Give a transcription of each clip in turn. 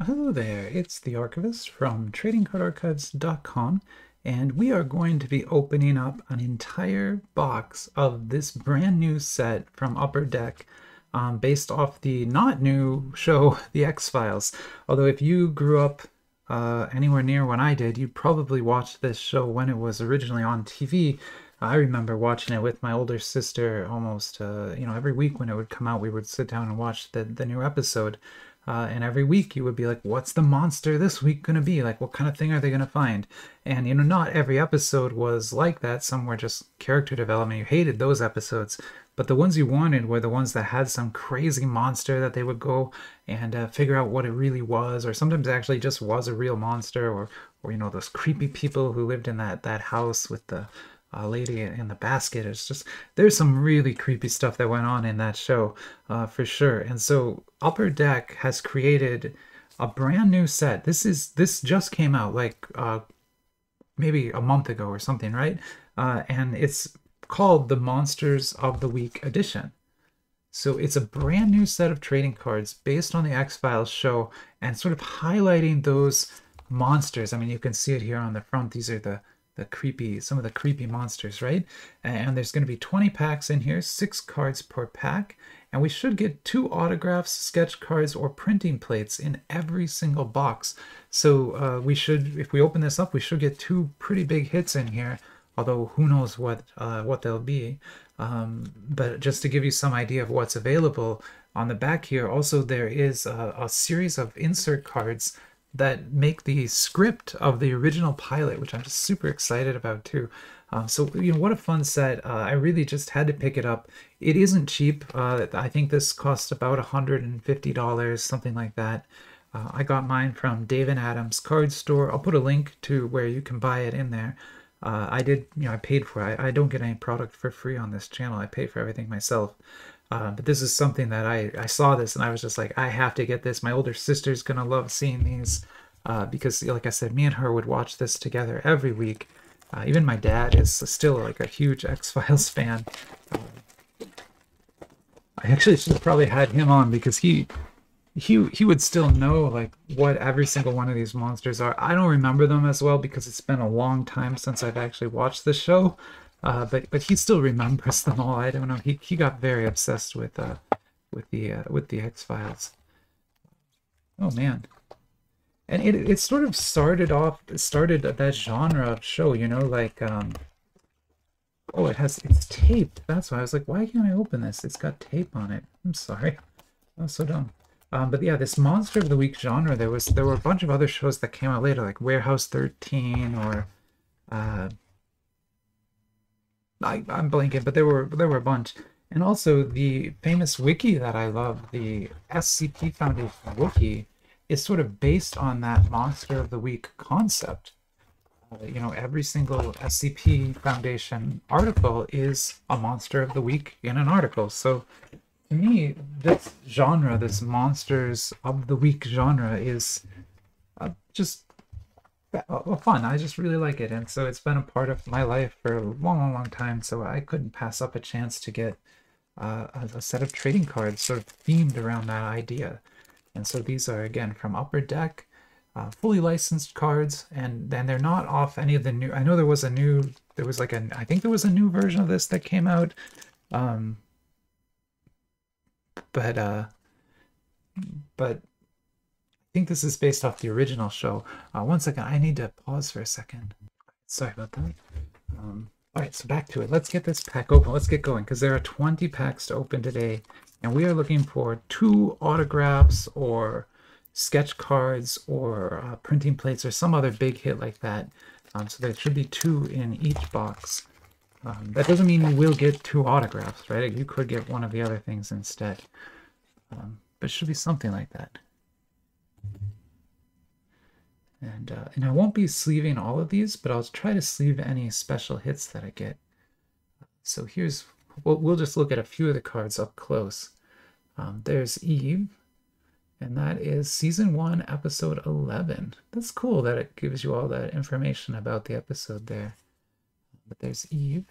Hello there, it's the Archivist from TradingCardArchives.com, and we are going to be opening up an entire box of this brand new set from Upper Deck, based off the not new show, The X-Files. Although if you grew up anywhere near when I did, you probably watched this show when it was originally on TV. I remember watching it with my older sister almost, every week when it would come out, we would sit down and watch the new episode. And every week you would be like, what's the monster this week going to be? Like, what kind of thing are they going to find? And, not every episode was like that. Some were just character development. You hated those episodes. But the ones you wanted were the ones that had some crazy monster that they would go and figure out what it really was. Or sometimes it actually just was a real monster. Or those creepy people who lived in that house with the lady in the basket. It's just, there's some really creepy stuff that went on in that show, for sure. And so Upper Deck has created a brand new set. This just came out like maybe a month ago or something, right? And it's called the Monsters of the Week edition. So it's a brand new set of trading cards based on the X-Files show and sort of highlighting those monsters. I mean, you can see it here on the front. These are some of the creepy monsters, right? And there's going to be 20 packs in here, 6 cards per pack, and we should get 2 autographs, sketch cards, or printing plates in every single box. So we should, if we open this up, we should get 2 pretty big hits in here, although who knows what they'll be. But just to give you some idea of what's available on the back here, also there is a series of insert cards that make the script of the original pilot, which I'm just super excited about too. So what a fun set. I really just had to pick it up. It isn't cheap. I think this cost about $150, something like that. I got mine from Dave and Adam's card store. I'll put a link to where you can buy it in there. I did, I paid for it. I don't get any product for free on this channel. I pay for everything myself. But this is something that I saw this and I was just like, I have to get this. My older sister's gonna love seeing these, because, like I said, me and her would watch this together every week. Even my dad is still like a huge X-Files fan. I actually should have probably had him on because he would still know like what every single one of these monsters are. I don't remember them as well because it's been a long time since I've actually watched the show. But he still remembers them all. I don't know. He got very obsessed with the X-Files. Oh man. And it sort of started that genre of show, like oh, it's taped. That's why I was like, why can't I open this? It's got tape on it. I'm sorry. I was so dumb. But yeah, this Monster of the Week genre, there were a bunch of other shows that came out later, like Warehouse 13 or I'm blanking, but there were a bunch. And also the famous wiki that I love, the SCP Foundation wiki, is sort of based on that Monster of the Week concept. Every single SCP Foundation article is a Monster of the Week in an article. So to me, this genre, this Monsters of the Week genre, is just fun. I just really like it, and so it's been a part of my life for a long, long, long time. So I couldn't pass up a chance to get a set of trading cards sort of themed around that idea. And so these are again from Upper Deck, fully licensed cards, and then they're not off any of the new. I know there was I think there was a new version of this that came out, but I think this is based off the original show. One second, I need to pause for a second. Sorry about that. All right, so back to it. Let's get this pack open. Let's get going because there are 20 packs to open today, and we are looking for 2 autographs or sketch cards or printing plates or some other big hit like that. So there should be 2 in each box. That doesn't mean you will get 2 autographs, right? You could get one of the other things instead. But it should be something like that. And I won't be sleeving all of these, but I'll try to sleeve any special hits that I get. So we'll just look at a few of the cards up close. There's Eve, and that is Season 1, Episode 11. That's cool that it gives you all that information about the episode there. But there's Eve.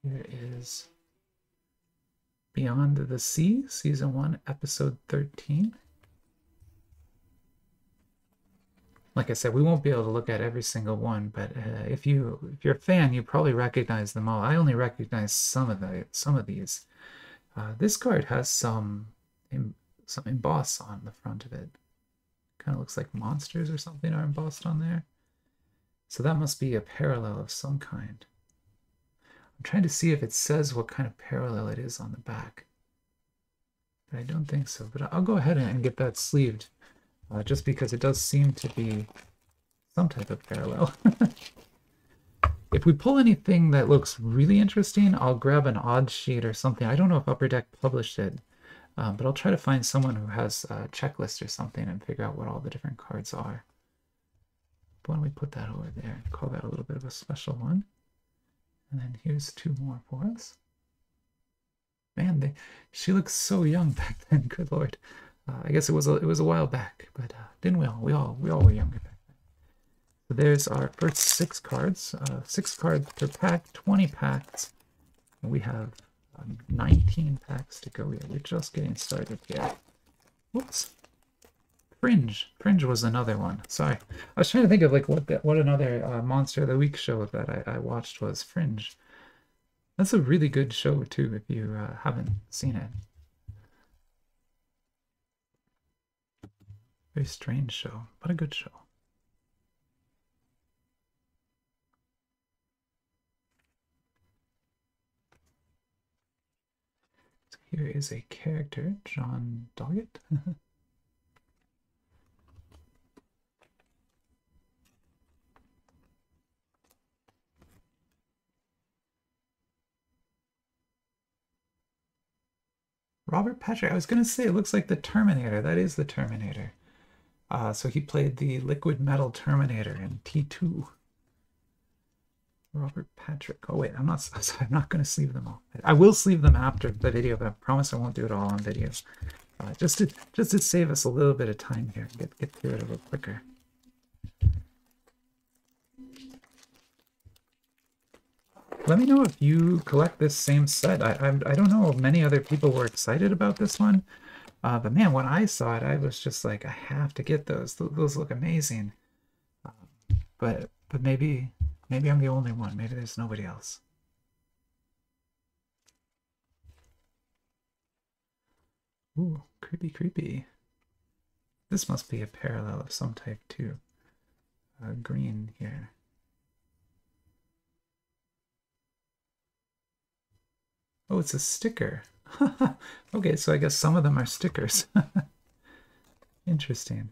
Here is Beyond the Sea, Season 1, Episode 13. Like I said, we won't be able to look at every single one, but if you're a fan, you probably recognize them all. I only recognize some of these. This card has some emboss on the front of it. Kind of looks like monsters or something are embossed on there. So that must be a parallel of some kind. I'm trying to see if it says what kind of parallel it is on the back. But I don't think so. But I'll go ahead and get that sleeved. Just because it does seem to be some type of parallel. If we pull anything that looks really interesting, I'll grab an odd sheet or something. I don't know if Upper Deck published it, but I'll try to find someone who has a checklist or something and figure out what all the different cards are. Why don't we put that over there and call that a little bit of a special one? And then here's 2 more for us. Man, she looks so young back then. Good Lord. I guess it was a while back, but didn't we all? We all were younger back then. So there's our first 6 cards. 6 cards per pack, 20 packs. And we have 19 packs to go here. We're just getting started here. Whoops. Fringe. Fringe was another one. Sorry. I was trying to think of like what another Monster of the Week show that I watched was. Fringe. That's a really good show too if you haven't seen it. Very strange show, but a good show. So here is a character, John Doggett. Robert Patrick. I was going to say it looks like the Terminator. That is the Terminator. So he played the liquid metal Terminator in T2. Robert Patrick. Oh wait, I'm not going to sleeve them all. I will sleeve them after the video, but I promise I won't do it all on video. Just to save us a little bit of time here, get through it a little quicker. Let me know if you collect this same set. I don't know if many other people were excited about this one. But man, when I saw it, I was just like, I have to get those. Those look amazing. But maybe I'm the only one. Maybe there's nobody else. Ooh, creepy, creepy. This must be a parallel of some type too. Green here. Oh, it's a sticker. Okay, so I guess some of them are stickers. Interesting.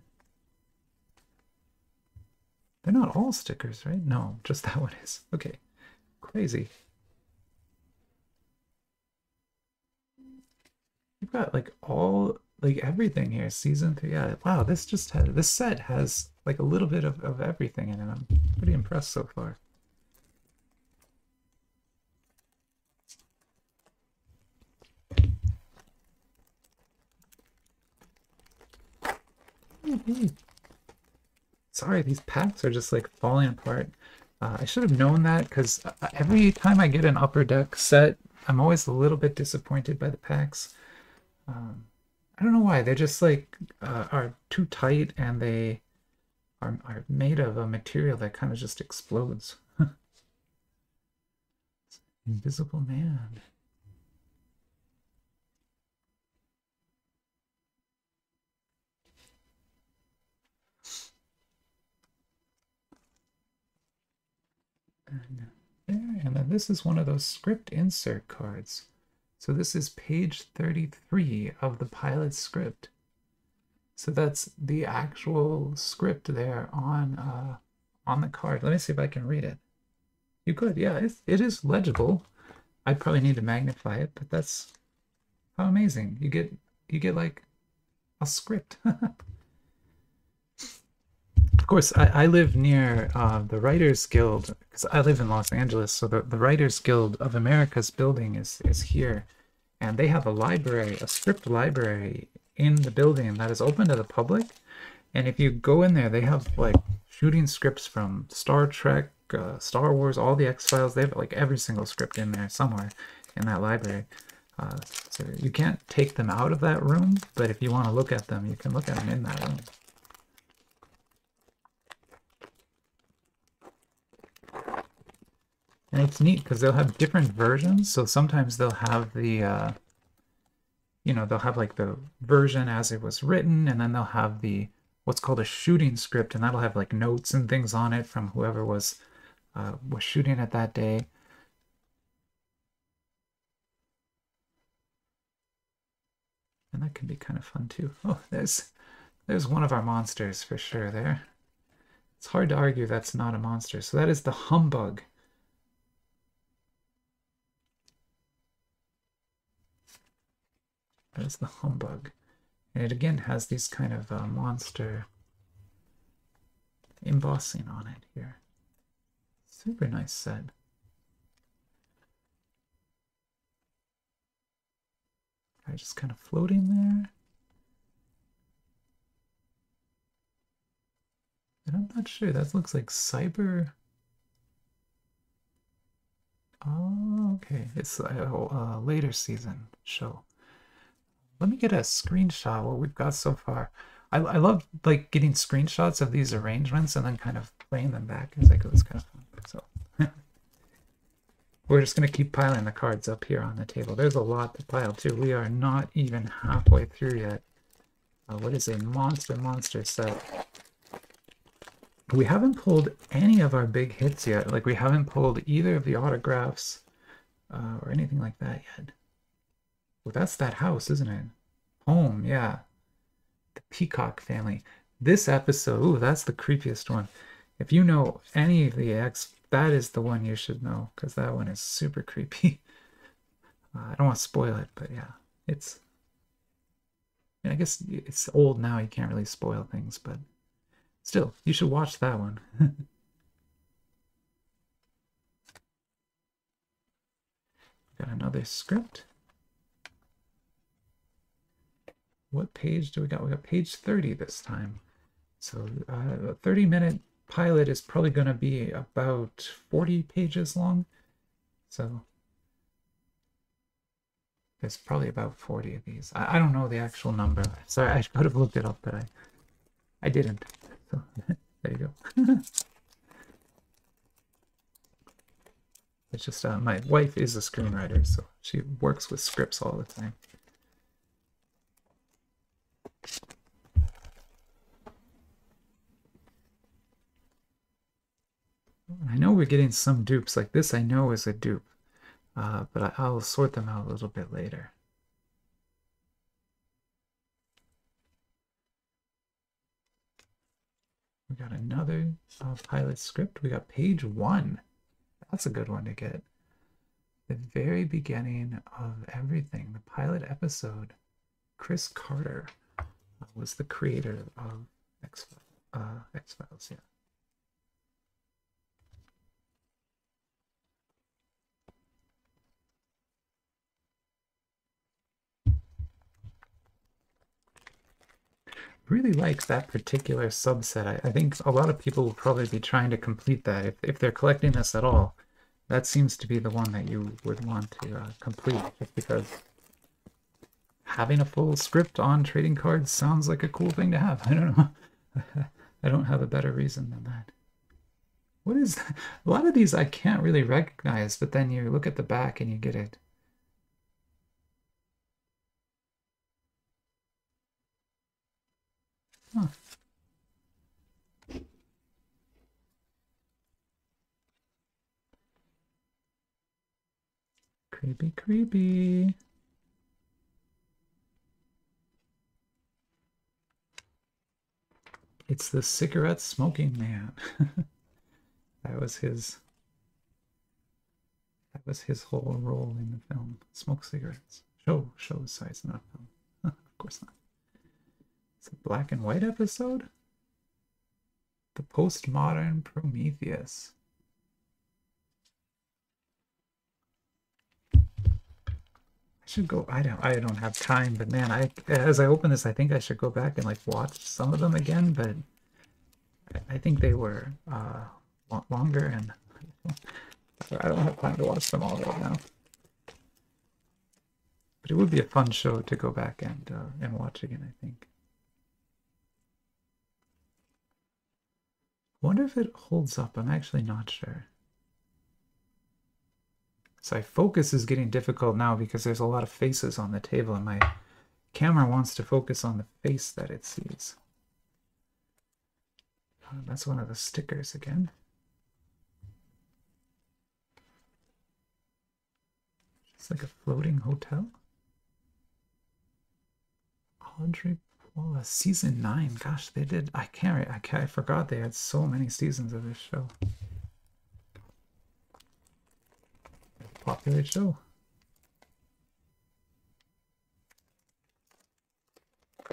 They're not all stickers, right? No, just that one is. Okay, crazy. You've got like everything here. Season 3. Yeah, wow, this set has like a little bit of everything in it. I'm pretty impressed so far. Sorry, these packs are just like falling apart. I should have known that because every time I get an Upper Deck set, I'm always a little bit disappointed by the packs. I don't know why. They just like are too tight and they are made of a material that kind of just explodes. Invisible Man. And then this is one of those script insert cards. So this is page 33 of the pilot script. So that's the actual script there on the card. Let me see if I can read it. You could, yeah, it is legible. I'd probably need to magnify it, but that's how amazing. You get like a script. Of course, I live near the Writers Guild, because I live in Los Angeles, so the Writers Guild of America's building is here. And they have a library, a script library in the building that is open to the public. And if you go in there, they have like shooting scripts from Star Trek, Star Wars, all the X-Files. They have like every single script in there somewhere in that library. So you can't take them out of that room, but if you want to look at them, you can look at them in that room. And it's neat because they'll have different versions. So sometimes they'll have the, you know, they'll have like the version as it was written, and then they'll have the what's called a shooting script, and that'll have like notes and things on it from whoever was shooting it that day. And that can be kind of fun too. Oh, there's one of our monsters for sure there. It's hard to argue that's not a monster. So that is the Humbug. That is the Humbug. And it again has these kind of monster embossing on it here. Super nice set. Just kind of floating there. And I'm not sure. That looks like Cyber. Oh, okay. It's a later season show. Let me get a screenshot of what we've got so far. I love like getting screenshots of these arrangements and then kind of playing them back as I go. It's kind of fun. So we're just going to keep piling the cards up here on the table. There's a lot to pile too. We are not even halfway through yet. What is a monster set? We haven't pulled any of our big hits yet. Like we haven't pulled either of the autographs or anything like that yet. Well, that's that house, isn't it? Home, yeah. The Peacock family. This episode, ooh, that's the creepiest one. If you know any of the X, that is the one you should know, because that one is super creepy. I don't want to spoil it, but yeah, it's... I guess it's old now, you can't really spoil things, but still, you should watch that one. Got another script. What page do we got? We got page 30 this time. So a 30-minute pilot is probably going to be about 40 pages long. So there's probably about 40 of these. I don't know the actual number. Sorry, I could have looked it up, but I didn't. So there you go. It's just my wife is a screenwriter, so she works with scripts all the time. I know we're getting some dupes. Like this I know is a dupe, but I'll sort them out a little bit later. We got another pilot script. We got page 1. That's a good one to get. The very beginning of everything, the pilot episode. Chris Carter was the creator of X-Files, yeah. Really like that particular subset. I think a lot of people will probably be trying to complete that. If they're collecting this at all, that seems to be the one that you would want to complete, just because having a full script on trading cards sounds like a cool thing to have. I don't know. I don't have a better reason than that. What is that? A lot of these I can't really recognize, but then you look at the back and you get it. Huh. Creepy, creepy. It's the cigarette smoking man. That was his whole role in the film. Smoke cigarettes. Show size, not film. Of course not. It's a black and white episode? The postmodern Prometheus. I should go. I don't have time, but man, as I open this, I think I should go back and like watch some of them again, but I think they were longer, and I don't have time to watch them all right now. But it would be a fun show to go back and watch again, I think. I wonder if it holds up. I'm actually not sure. So focus is getting difficult now because there's a lot of faces on the table and my camera wants to focus on the face that it sees. That's one of the stickers again. It's like a floating hotel. Audrey Paula, season 9. Gosh, they did. I forgot they had so many seasons of this show. Popular show.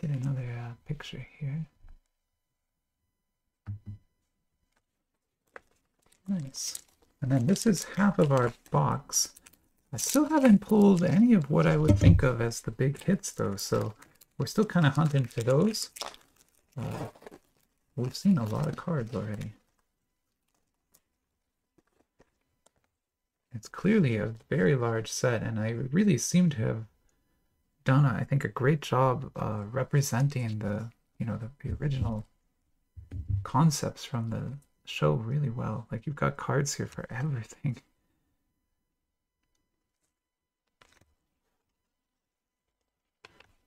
Get another picture here. Nice. And then this is half of our box. I still haven't pulled any of what I would think of as the big hits though, so we're still kind of hunting for those. We've seen a lot of cards already. It's clearly a very large set, and I really seem to have done, I think, a great job representing the original concepts from the show really well. Like, you've got cards here for everything.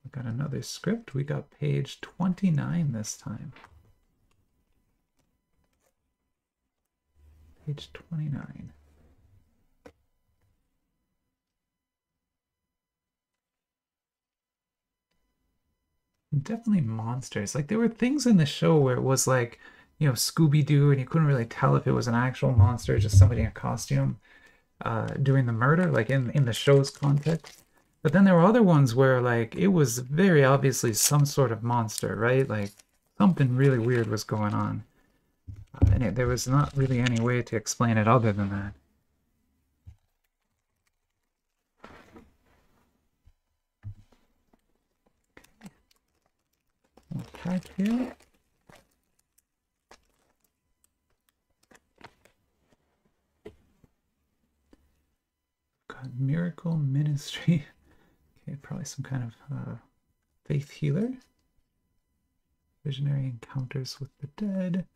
We got another script. We got page 29 this time. Page 29. Definitely monsters. Like, there were things in the show where it was like, Scooby-Doo, and you couldn't really tell if it was an actual monster, just somebody in a costume doing the murder, like in the show's context. But then there were other ones where, like, it was very obviously some sort of monster, right? Like, something really weird was going on. And there was not really any way to explain it other than that. We'll pack here. Got Miracle Ministry. Okay, probably some kind of faith healer. Visionary Encounters with the Dead.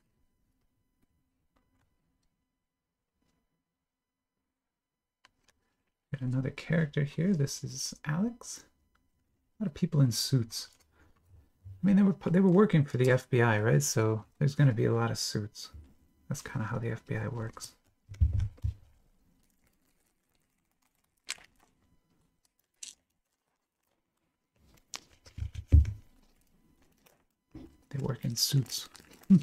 Got another character here. This is Alex. A lot of people in suits. I mean, they were working for the FBI, right? So there's going to be a lot of suits. That's kind of how the FBI works. They work in suits. You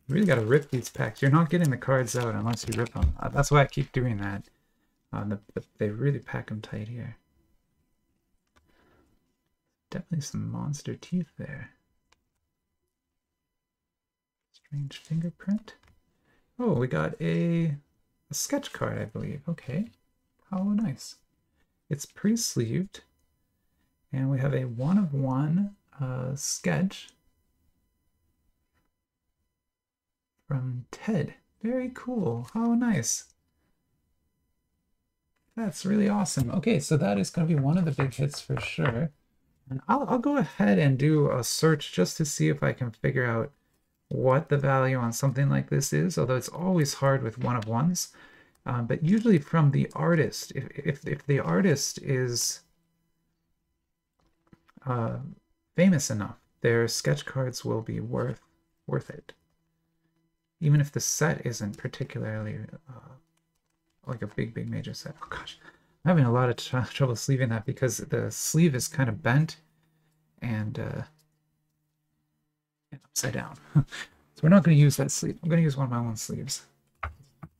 really got to rip these packs. You're not getting the cards out unless you rip them. That's why I keep doing that. They really pack them tight here. Definitely some monster teeth there. Strange fingerprint. Oh, we got a sketch card, I believe. Okay. How nice. It's pre-sleeved. And we have a 1-of-1 sketch from Ted. Very cool. How nice. That's really awesome. Okay, so that is going to be one of the big hits for sure. And I'll go ahead and do a search just to see if I can figure out what the value on something like this is, although it's always hard with 1-of-1s. But usually from the artist, if the artist is famous enough, their sketch cards will be worth it. Even if the set isn't particularly like a big major set. Oh gosh, I'm having a lot of trouble sleeving that because the sleeve is kind of bent and upside down. So we're not going to use that sleeve. I'm going to use one of my own sleeves.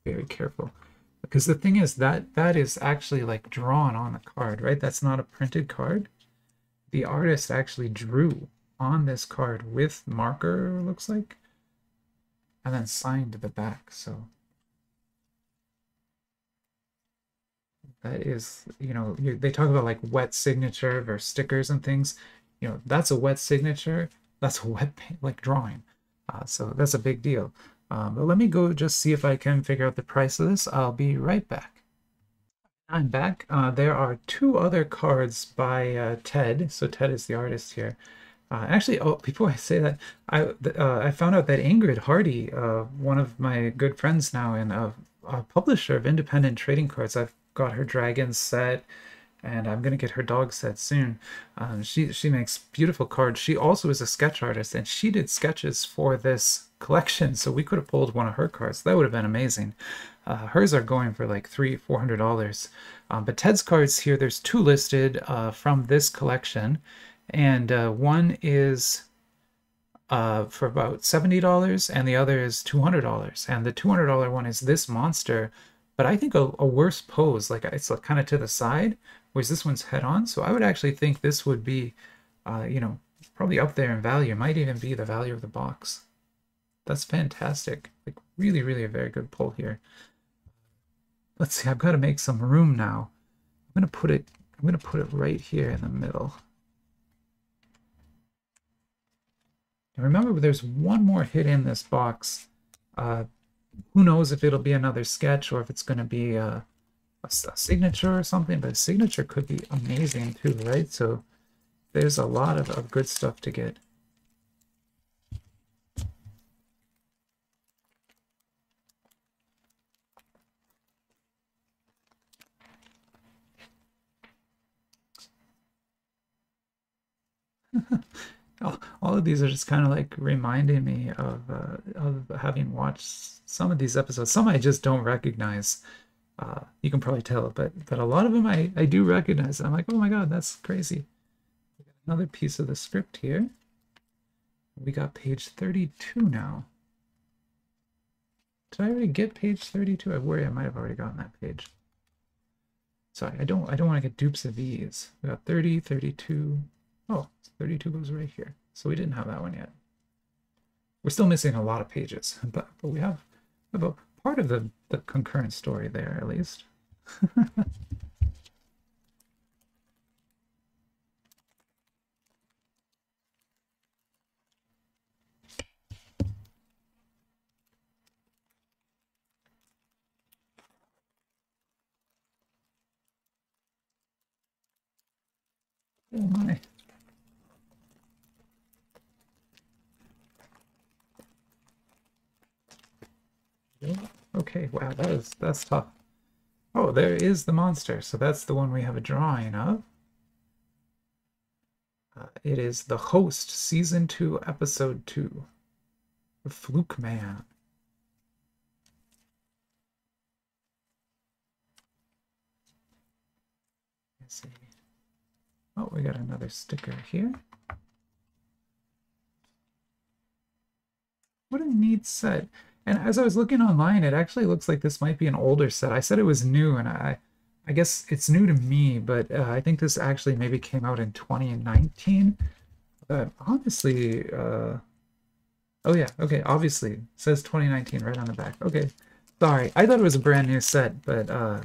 Very careful. Because the thing is that is actually like drawn on the card, right? That's not a printed card. The artist actually drew on this card with marker, looks like, and then signed the back. So that is, they talk about like wet signature versus stickers and things. That's a wet signature. That's a wet like drawing. So that's a big deal. But let me go just see if I can figure out the price of this. I'll be right back. I'm back. There are two other cards by Ted. So Ted is the artist here. Actually, oh, before I say that, I found out that Ingrid Hardy, one of my good friends now and a publisher of independent trading cards, I've got her dragon set, and I'm gonna get her dog set soon. She makes beautiful cards. She also is a sketch artist, and she did sketches for this collection, so we could have pulled one of her cards. That would have been amazing. Hers are going for like $300-400. But Ted's cards here, there's two listed from this collection, and one is for about $70 and the other is $200. And the $200 one is this monster, but I think a worse pose, like it's kind of to the side, whereas this one's head on. So I would actually think this would be, you know, probably up there in value. It might even be the value of the box. That's fantastic. Like really, really a very good pull here. Let's see, I've got to make some room now. I'm gonna put it right here in the middle. And remember, there's one more hit in this box. Who knows if it'll be another sketch or if it's going to be a signature or something, but a signature could be amazing too, right? So there's a lot of good stuff to get. All of these are just kind of like reminding me of having watched some of these episodes. Some I just don't recognize. You can probably tell, but a lot of them I do recognize. I'm like, oh my god, that's crazy. Another piece of the script here. We got page 32 now. Did I already get page 32? I worry I might have already gotten that page. Sorry, I don't want to get dupes of these. We got 30, 32. Oh, 32 goes right here. So we didn't have that one yet. We're still missing a lot of pages, but we have a part of the concurrent story there, at least. Oh my. Okay, wow, that's tough. Oh, there is the monster. So that's the one we have a drawing of. It is The Host, Season 2, Episode 2. The Fluke Man. Let's see. Oh, we got another sticker here. What a neat set. And as I was looking online, it actually looks like this might be an older set. I said it was new, and I guess it's new to me, but I think this actually maybe came out in 2019. Honestly, oh yeah, okay, obviously, it says 2019 right on the back. Okay, sorry, I thought it was a brand new set, but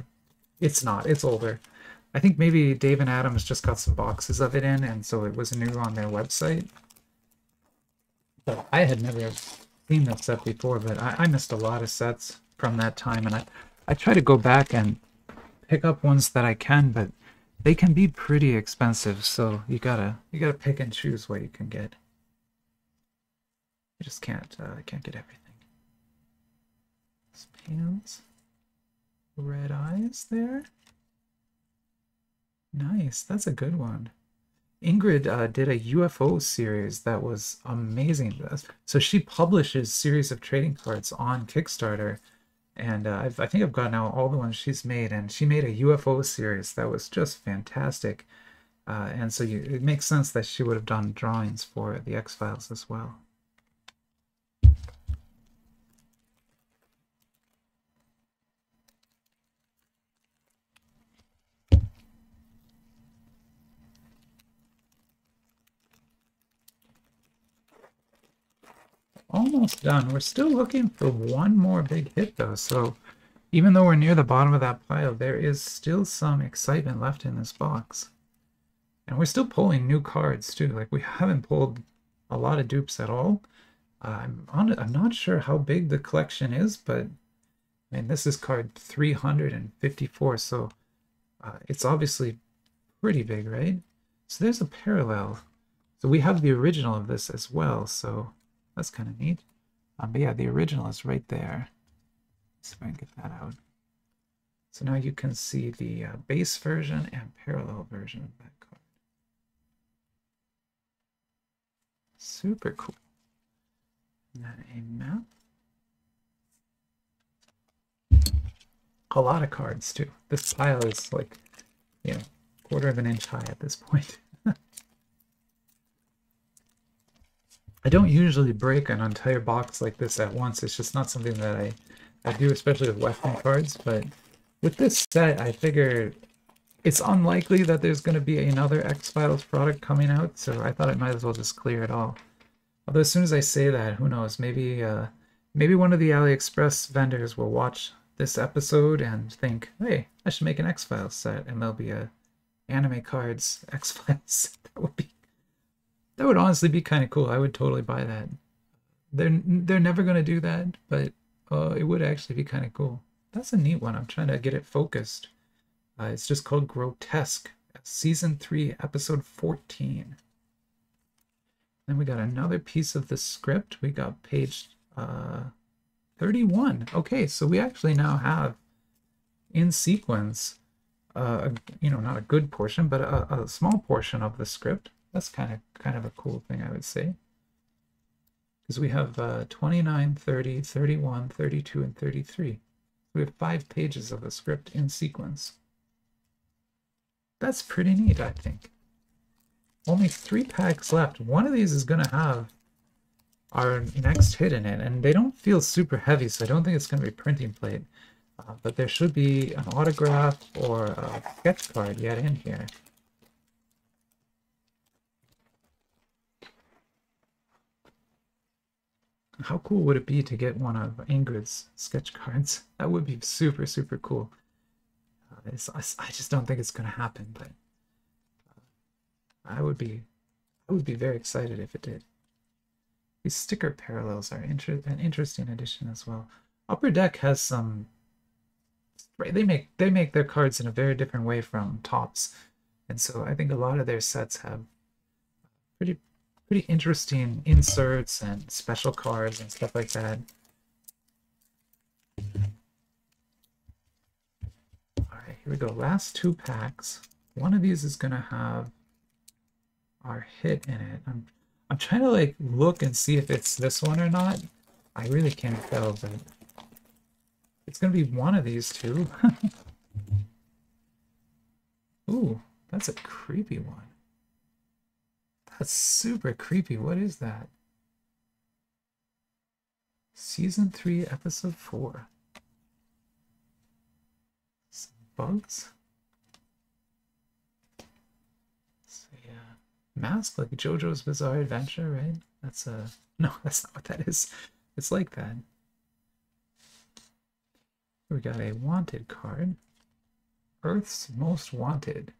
it's not, it's older. I think maybe Dave and Adams just got some boxes of it in, and so it was new on their website. But I had never seen that set before, but I missed a lot of sets from that time, and I try to go back and pick up ones that I can, but they can be pretty expensive, so you gotta pick and choose what you can get. You just can't get everything. Some hands, red eyes there. Nice, that's a good one. Ingrid did a UFO series that was amazing. So she publishes series of trading cards on Kickstarter, and I think I've got now all the ones she's made, and she made a UFO series that was just fantastic. And so it makes sense that she would have done drawings for the X-Files as well. Almost done. We're still looking for one more big hit though, so even though we're near the bottom of that pile, there is still some excitement left in this box. And we're still pulling new cards too. Like, we haven't pulled a lot of dupes at all. I'm not sure how big the collection is, but I mean, this is card 354, so It's obviously pretty big, right? So there's a parallel. So we have the original of this as well, so that's kind of neat. But yeah, the original is right there. Let's see if I can get that out. So now you can see the base version and parallel version of that card. Super cool. And then a map. A lot of cards too. This pile is like, you know, quarter of an inch high at this point. I don't usually break an entire box like this at once. It's just not something that I do, especially with Western cards. But with this set, I figure it's unlikely that there's going to be another X-Files product coming out, so I thought I might as well just clear it all. Although as soon as I say that, who knows, maybe one of the AliExpress vendors will watch this episode and think, hey, I should make an X-Files set, and there'll be a anime cards X-Files set. That would honestly be kind of cool. I would totally buy that. They're never going to do that, but it would actually be kind of cool. That's a neat one. I'm trying to get it focused. It's just called Grotesque, Season 3, Episode 14. Then we got another piece of the script. We got page 31. Okay, so we actually now have in sequence, you know, not a good portion, but a small portion of the script. That's kind of a cool thing, I would say. Because we have 29, 30, 31, 32, and 33. We have 5 pages of the script in sequence. That's pretty neat, I think. Only 3 packs left. One of these is going to have our next hit in it, and they don't feel super heavy, so I don't think it's going to be printing plate. But there should be an autograph or a sketch card yet in here. How cool would it be to get one of Ingrid's sketch cards? That would be super, super cool. I just don't think it's going to happen, but I would be very excited if it did. These sticker parallels are an interesting addition as well. Upper Deck has some. Right, they make their cards in a very different way from Topps, and so I think a lot of their sets have pretty interesting inserts and special cards and stuff like that. Alright, here we go. Last 2 packs. One of these is going to have our hit in it. I'm trying to like look and see if it's this one or not. I really can't tell, but it's going to be one of these 2. Ooh, that's a creepy one. That's super creepy. What is that? Season 3, Episode 4. Some bugs? So yeah. Mask like JoJo's Bizarre Adventure, right? That's no, that's not what that is. It's like that. We got a wanted card. Earth's Most Wanted.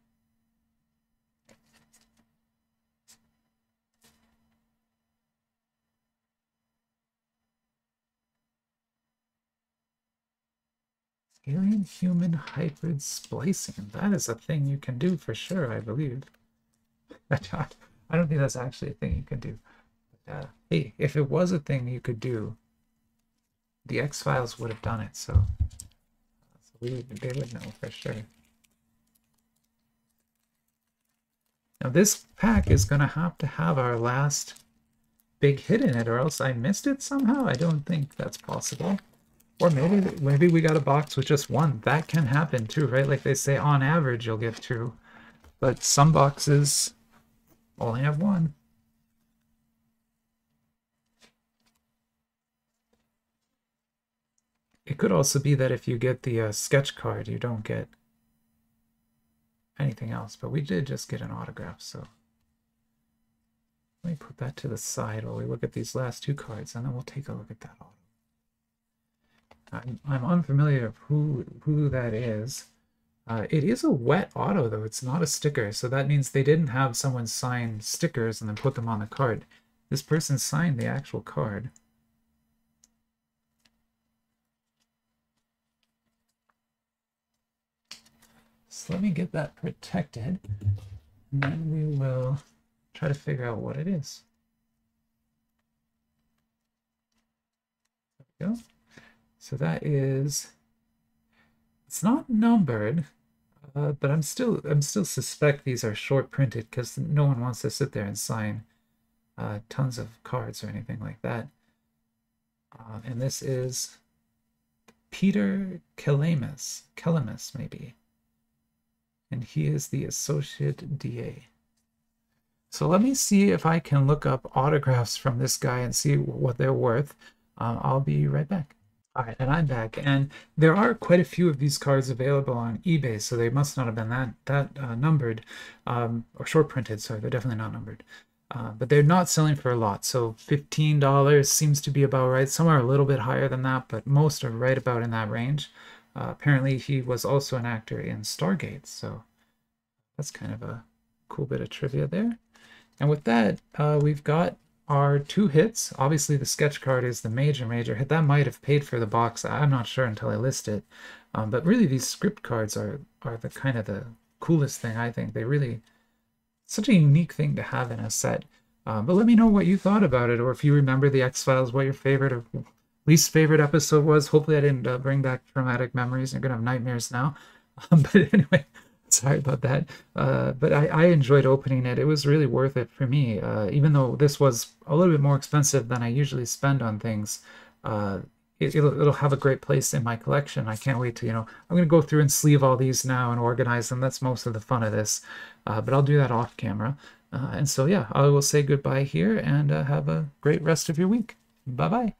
Alien-human hybrid splicing. That is a thing you can do for sure, I believe. I don't think that's actually a thing you can do. But, hey, if it was a thing you could do, the X-Files would have done it, so they would know for sure. Now this pack is going to have our last big hit in it, or else I missed it somehow. I don't think that's possible. Or maybe we got a box with just one. That can happen too, right? Like they say, on average you'll get 2, but some boxes only have 1. It could also be that if you get the sketch card, you don't get anything else, but we did just get an autograph, so let me put that to the side while we look at these last 2 cards, and then we'll take a look at that auto. I'm unfamiliar of who that is. It is a wet auto, though. It's not a sticker, so that means they didn't have someone sign stickers and then put them on the card. This person signed the actual card. So let me get that protected, and then we will try to figure out what it is. There we go. So that is, it's not numbered, but I'm still suspect these are short printed because no one wants to sit there and sign tons of cards or anything like that. And this is Peter Kelamis maybe, and he is the associate DA. So let me see if I can look up autographs from this guy and see what they're worth. I'll be right back. All right, and I'm back, and there are quite a few of these cards available on eBay, so they must not have been that numbered, or short printed. Sorry, they're definitely not numbered. But they're not selling for a lot, so $15 seems to be about right. Some are a little bit higher than that, but most are right about in that range. Apparently, he was also an actor in Stargate, so that's kind of a cool bit of trivia there. And with that, we've got our 2 hits. Obviously, the sketch card is the major hit. That might have paid for the box. I'm not sure until I list it. But really, these script cards are the kind of the coolest thing, I think. They really, such a unique thing to have in a set. But let me know what you thought about it, or if you remember the X-Files, what your favorite or least favorite episode was. Hopefully I didn't bring back traumatic memories. You're going to have nightmares now. But anyway, sorry about that. But I enjoyed opening it. It was really worth it for me. Even though this was a little bit more expensive than I usually spend on things, it'll have a great place in my collection. I can't wait to, I'm going to go through and sleeve all these now and organize them. That's most of the fun of this. But I'll do that off camera. And so, yeah, I will say goodbye here and have a great rest of your week. Bye-bye.